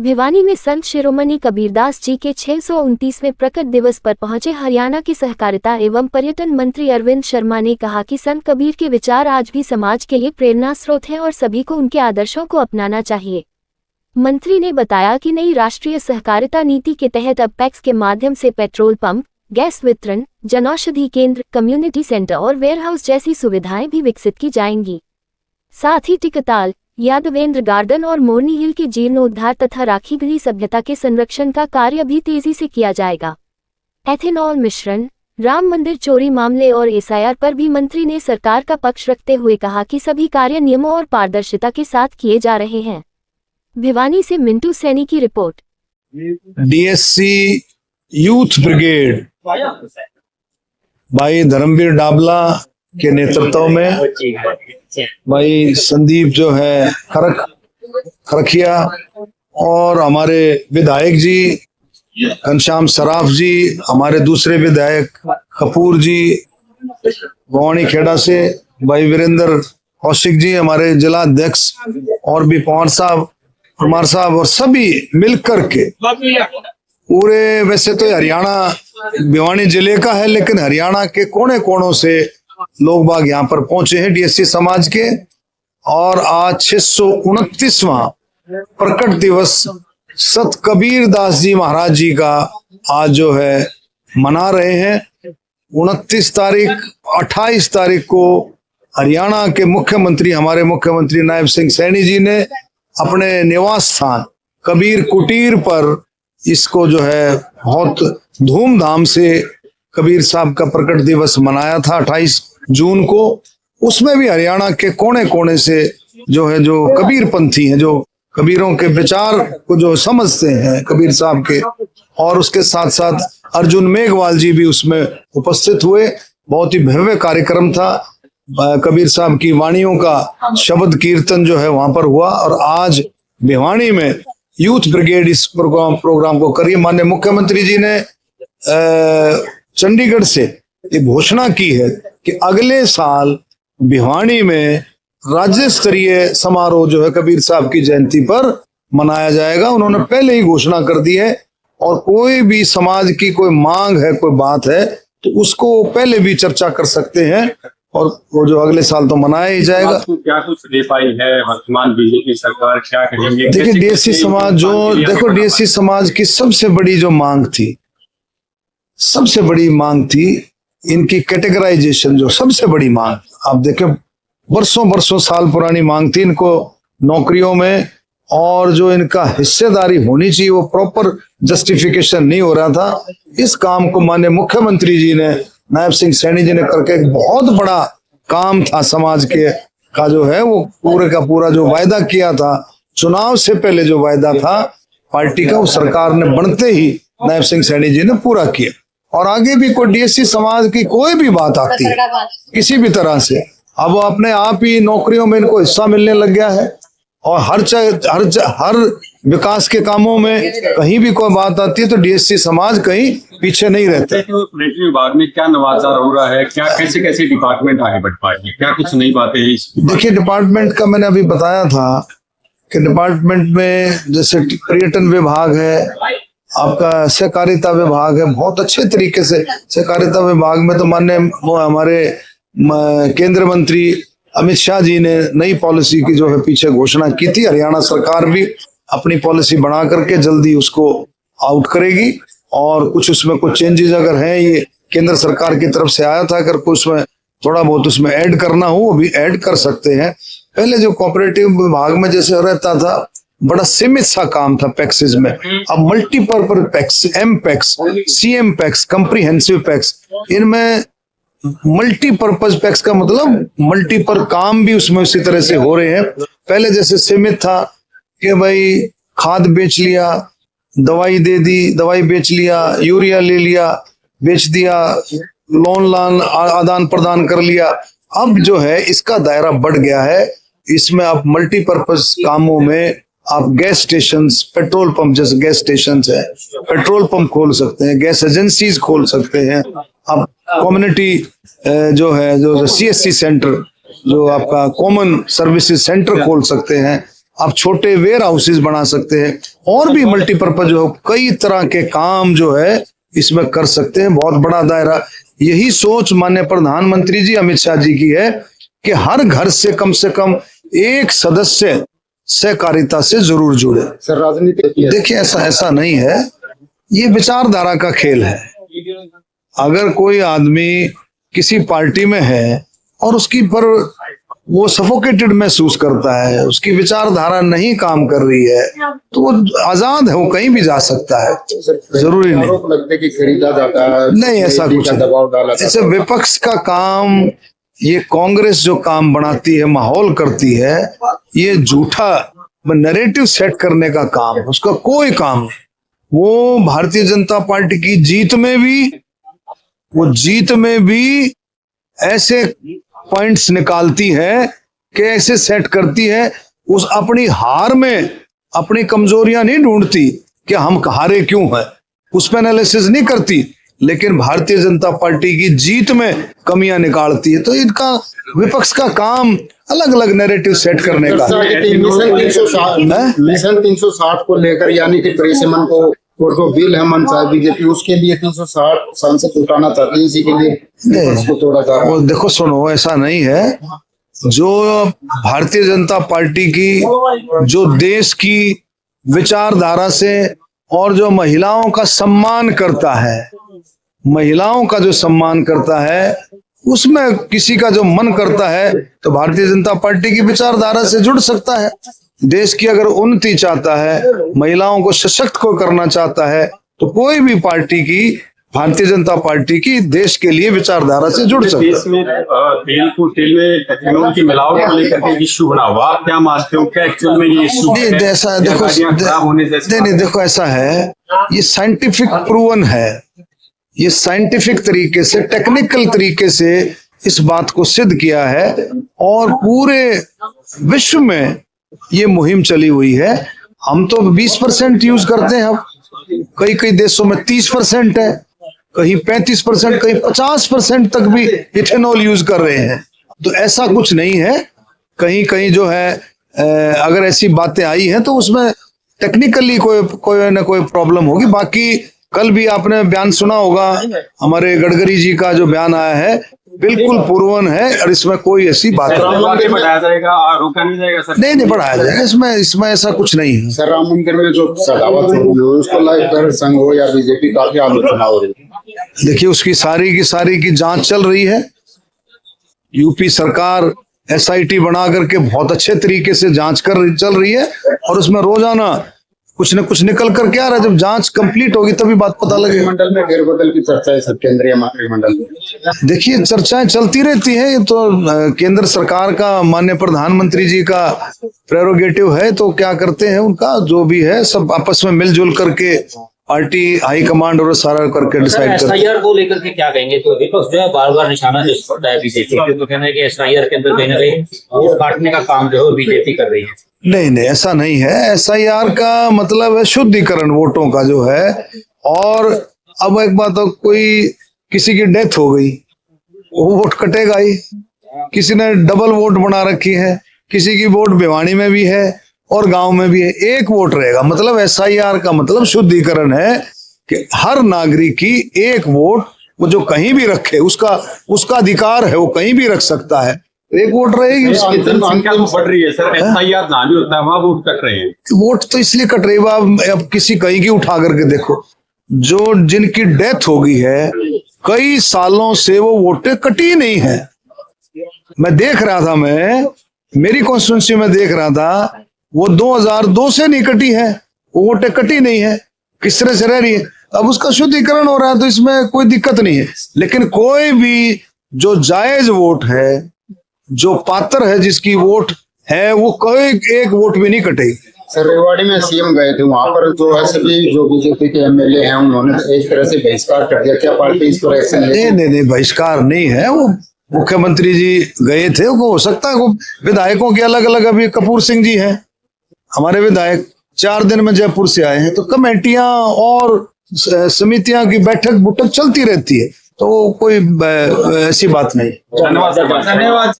भिवानी में संत शिरोमणि कबीरदास जी के 629वें प्रकट दिवस पर पहुंचे हरियाणा के सहकारिता एवं पर्यटन मंत्री अरविंद शर्मा ने कहा कि संत कबीर के विचार आज भी समाज के लिए प्रेरणा स्रोत हैं और सभी को उनके आदर्शों को अपनाना चाहिए। मंत्री ने बताया कि नई राष्ट्रीय सहकारिता नीति के तहत अब पैक्स के माध्यम से पेट्रोल पंप, गैस वितरण, जनौषधि केंद्र, कम्युनिटी सेंटर और वेयरहाउस जैसी सुविधाएं भी विकसित की जाएंगी। साथ ही टिकताल, यादवेंद्र गार्डन और मोरनी हिल के जीर्णोद्धार तथा राखीगढ़ी सभ्यता के संरक्षण का कार्य भी तेजी से किया जाएगा। एथेनॉल मिश्रण, राम मंदिर चोरी मामले और एसआईआर पर भी मंत्री ने सरकार का पक्ष रखते हुए कहा कि सभी कार्य नियमों और पारदर्शिता के साथ किए जा रहे हैं। भिवानी से मिंटू सैनी की रिपोर्ट। डीएससी यूथ ब्रिगेड भाई धर्मवीर डाबला के नेतृत्व में भाई संदीप जो है खरखिया और हमारे विधायक जी घनश्याम सराफ जी, हमारे दूसरे विधायक कपूर जी भवानी खेड़ा से, भाई वीरेंद्र कौशिक जी हमारे जिला अध्यक्ष, और भी पवार साहब, कुमार साहब, और सभी मिलकर के पूरे, वैसे तो हरियाणा भिवानी जिले का है लेकिन हरियाणा के कोने कोनों से लोग बाग यहाँ पर पहुंचे हैं डीएससी समाज के। और आज 629वां प्रकट दिवस संत कबीर दास जी महाराज जी का आज जो है मना रहे हैं। 29 तारीख 28 तारीख को हरियाणा के मुख्यमंत्री, हमारे मुख्यमंत्री नायब सिंह सैनी जी ने अपने निवास स्थान कबीर कुटीर पर इसको जो है बहुत धूमधाम से कबीर साहब का प्रकट दिवस मनाया था 28 जून को। उसमें भी हरियाणा के कोने कोने से जो है, जो कबीर पंथी हैं, जो कबीरों के विचार को जो समझते हैं कबीर साहब के, और उसके साथ साथ अर्जुन मेघवाल जी भी उसमें उपस्थित हुए। बहुत ही भव्य कार्यक्रम था। कबीर साहब की वाणियों का शब्द कीर्तन जो है वहां पर हुआ। और आज भिवानी में यूथ ब्रिगेड इस प्रोग्राम को करी। माननीय मुख्यमंत्री जी ने चंडीगढ़ से एक घोषणा की है कि अगले साल भिवानी में राज्य स्तरीय समारोह जो है कबीर साहब की जयंती पर मनाया जाएगा। उन्होंने पहले ही घोषणा कर दी है। और कोई भी समाज की कोई मांग है, कोई बात है, तो उसको पहले भी चर्चा कर सकते हैं, और वो जो अगले साल तो मनाया ही जाएगा। क्या कुछ दे पाई है वर्तमान बीजेपी सरकार, क्या करेंगे? देखिए डीएससी समाज डीएससी समाज की सबसे बड़ी जो मांग थी, सबसे बड़ी मांग थी इनकी कैटेगराइजेशन। जो सबसे बड़ी मांग आप देखें, बरसों साल पुरानी मांग थी इनको नौकरियों में, और जो इनका हिस्सेदारी होनी चाहिए वो प्रॉपर जस्टिफिकेशन नहीं हो रहा था। इस काम को माननीय मुख्यमंत्री जी ने, नायब सिंह सैनी जी ने करके एक बहुत बड़ा काम था समाज के का जो है वो पूरे का पूरा जो वायदा किया था चुनाव से पहले, जो वायदा था पार्टी का, वो सरकार ने बनते ही नायब सिंह सैनी जी ने पूरा किया। और आगे भी कोई डीएससी समाज की कोई भी बात आती है किसी भी तरह से, अब अपने आप ही नौकरियों में इनको हिस्सा मिलने लग गया है। और हर विकास के कामों में कहीं भी कोई बात आती है तो डीएससी समाज कहीं पीछे नहीं रहते। पर्यटन विभाग में क्या नवाचार हो रहा है, क्या कैसे डिपार्टमेंट आगे बढ़ पाएंगे, क्या कुछ नई बातें हैं? देखिए डिपार्टमेंट का मैंने अभी बताया था कि डिपार्टमेंट में जैसे पर्यटन विभाग है, आपका सहकारिता विभाग है। बहुत अच्छे तरीके से सहकारिता विभाग में तो माननीय हमारे केंद्रीय मंत्री अमित शाह जी ने नई पॉलिसी की जो है पीछे घोषणा की थी। हरियाणा सरकार भी अपनी पॉलिसी बना करके जल्दी उसको आउट करेगी। और कुछ उसमें कुछ चेंजेस अगर हैं, ये केंद्र सरकार की तरफ से आया था, अगर कुछ उसमें थोड़ा बहुत उसमें ऐड करना हो वो भी ऐड कर सकते हैं। पहले जो कोऑपरेटिव विभाग में जैसे रहता था, बड़ा सीमित सा काम था पैक्सेस में। अब multipurpose PACS, M PACS, CM PACS, comprehensive PACS, इनमें मल्टीपर्पज पैक्स का मतलब मल्टीपर काम भी उसमें उसी तरह से हो रहे हैं। पहले जैसे सीमित था कि भाई खाद बेच लिया, दवाई दे दी, दवाई बेच लिया, यूरिया ले लिया, बेच दिया, लोन आदान प्रदान कर लिया। अब जो है इसका दायरा बढ़ गया है। इसमें आप मल्टीपर्पज कामों में आप गैस स्टेशन, पेट्रोल पंप जैसे गैस स्टेशन है, पेट्रोल पंप खोल सकते हैं, गैस एजेंसीज खोल सकते हैं। आप कम्युनिटी जो है, जो सीएससी सेंटर, जो आपका कॉमन सर्विसेज सेंटर खोल सकते हैं। आप छोटे वेयर हाउसेज बना सकते हैं, और भी मल्टीपर्पज जो कई तरह के काम जो है इसमें कर सकते हैं, बहुत बड़ा दायरा। यही सोच माननीय प्रधानमंत्री जी अमित शाह जी की है कि हर घर से कम एक सदस्य सहकारिता से जरूर जुड़े। सर राजनीति देखिए ऐसा नहीं है, ये विचारधारा का खेल है। अगर कोई आदमी किसी पार्टी में है और उसकी पर वो सफोकेटेड महसूस करता है, उसकी विचारधारा नहीं काम कर रही है, तो वो आजाद है, वो कहीं भी जा सकता है, जरूरी नहीं। आरोप लगता है कि खरीदा जाता है, नहीं ऐसा कुछ दबाव डाला नहीं। ऐसे विपक्ष का काम, ये कांग्रेस जो काम बनाती है, माहौल करती है, ये झूठा नैरेटिव सेट करने का काम है, उसका कोई काम नहीं। वो भारतीय जनता पार्टी की जीत में भी ऐसे पॉइंट्स निकालती है कि ऐसे सेट करती है, उस अपनी हार में अपनी कमजोरियां नहीं ढूंढती कि हम हारे क्यों हैं, उस पर एनालिसिस नहीं करती, लेकिन भारतीय जनता पार्टी की जीत में कमियां निकालती है। तो इनका विपक्ष का काम अलग अलग नैरेटिव सेट करने का। मिशन 360 को लेकर, यानी कि परिसीमन को और जो बिल है मनसा बीजेपी, उसके लिए 360 सांसद उठाना चाहती है, इसी के लिए उसको थोड़ा सा। वो देखो सुनो, ऐसा नहीं है। जो भारतीय जनता पार्टी की जो देश की विचारधारा से और जो महिलाओं का सम्मान करता है, महिलाओं का जो सम्मान करता है, उसमें किसी का जो मन करता है तो भारतीय जनता पार्टी की विचारधारा से जुड़ सकता है। देश की अगर उन्नति चाहता है, महिलाओं को सशक्त को करना चाहता है, तो कोई भी पार्टी की, भारतीय जनता पार्टी की देश के लिए विचारधारा से जुड़ सकता है। देश में तेल में एथेनॉल की मिलावट को लेकर के इश्यू बना हुआ, आप क्या मानते हो, क्या एक्चुअल में ये इश्यू है? ऐसा देखो, नहीं देखो, ऐसा है, ये साइंटिफिक प्रूवन है, ये साइंटिफिक तरीके से, टेक्निकल तरीके से इस बात को सिद्ध किया है, और पूरे विश्व में ये मुहिम चली हुई है। हम तो 20% यूज करते हैं, अब कई देशों में 30% है, कहीं 35%, कहीं 50% तक भी इथेनॉल यूज कर रहे हैं। तो ऐसा कुछ नहीं है, कहीं जो है अगर ऐसी बातें आई हैं तो उसमें टेक्निकली कोई ना कोई प्रॉब्लम होगी। बाकी कल भी आपने बयान सुना होगा, हमारे गडकरी जी का जो बयान आया है बिल्कुल पूर्वन है, और इसमें कोई ऐसी बात नहीं। बढ़ाया जाएगा, रोका नहीं जाएगा सर? नहीं बढ़ाया जाएगा, इसमें ऐसा कुछ नहीं है। सर राम मंदिर में जो सजावट हो रही है, उसको लेकर संघ हो या बीजेपी काफी आलोचना हो रही है। देखिए उसकी सारी की जांच चल रही है। यूपी सरकार SIT बना करके बहुत अच्छे तरीके से जांच चल रही है, और उसमें रोजाना कुछ न कुछ निकल कर क्या रहा है। जब जांच कंप्लीट होगी तभी बात पता लगेगा। मंडल में फेरबदल की चर्चा है, सब केंद्रीय मंत्रिमंडल में। देखिए चर्चाएं चलती रहती हैं, ये तो केंद्र सरकार का, माननीय प्रधानमंत्री जी का प्रेरोगेटिव है, तो क्या करते हैं उनका जो भी है, सब आपस में मिलजुल करके पार्टी हाईकमांड और सारा करके डिसाइड करते हैं। SIR को लेकर के क्या कहेंगे? तो विपक्ष जो है बार बार निशाना साधता है बीजेपी पे, तो कहना है कि SIR के अंदर कहीं ना कहीं वोट काटने का काम जो है बीजेपी कर रही है। नहीं ऐसा नहीं है। SIR का मतलब है शुद्धिकरण वोटों का जो है। और अब एक बात, तो कोई किसी की डेथ हो गई, वो वोट कटेगा ही। किसी ने डबल वोट बना रखी है, किसी की वोट भिवानी में भी है और गांव में भी है, एक वोट रहेगा। मतलब SIR का मतलब शुद्धिकरण है कि हर नागरिक की एक वोट, वो जो कहीं भी रखे, उसका अधिकार है, वो कहीं भी रख सकता है, एक वोट रहेगी। संख्या तो बढ़ रही है सर, SIR ना भी होता है, वहां वोट कट रहे हैं। वोट तो इसलिए कट रही है, अब किसी कहीं की उठा करके देखो, जो जिनकी डेथ हो गई है, कई सालों से वो वोटें कटी नहीं है। मैं देख रहा था, मेरी कॉन्स्टिट्यूंसी में देख रहा था, वो 2002 से नहीं कटी है, वो वोटें कटी नहीं है, किस तरह से रह रही है। अब उसका शुद्धिकरण हो रहा है, तो इसमें कोई दिक्कत नहीं है। लेकिन कोई भी जो जायज वोट है, जो पात्र है, जिसकी वोट है, वो कोई एक वोट भी नहीं कटेगी। सर रेवाड़ी में CM गए थे, वहां पर जो है सभी जो बीजेपी के MLA हैं, उन्होंने एक तरह से बहिष्कार कर दिया। क्या पार्टी इस पर एक्शन ले? नहीं बहिष्कार नहीं है, वो मुख्यमंत्री जी गए थे। वो हो सकता है, वो विधायकों के अलग अलग, अभी कपूर सिंह जी हैं हमारे विधायक, 4 दिन में जयपुर से आए हैं, तो कमेटियां और समितियां की बैठक चलती रहती है, तो कोई ऐसी बात नहीं। धन्यवाद।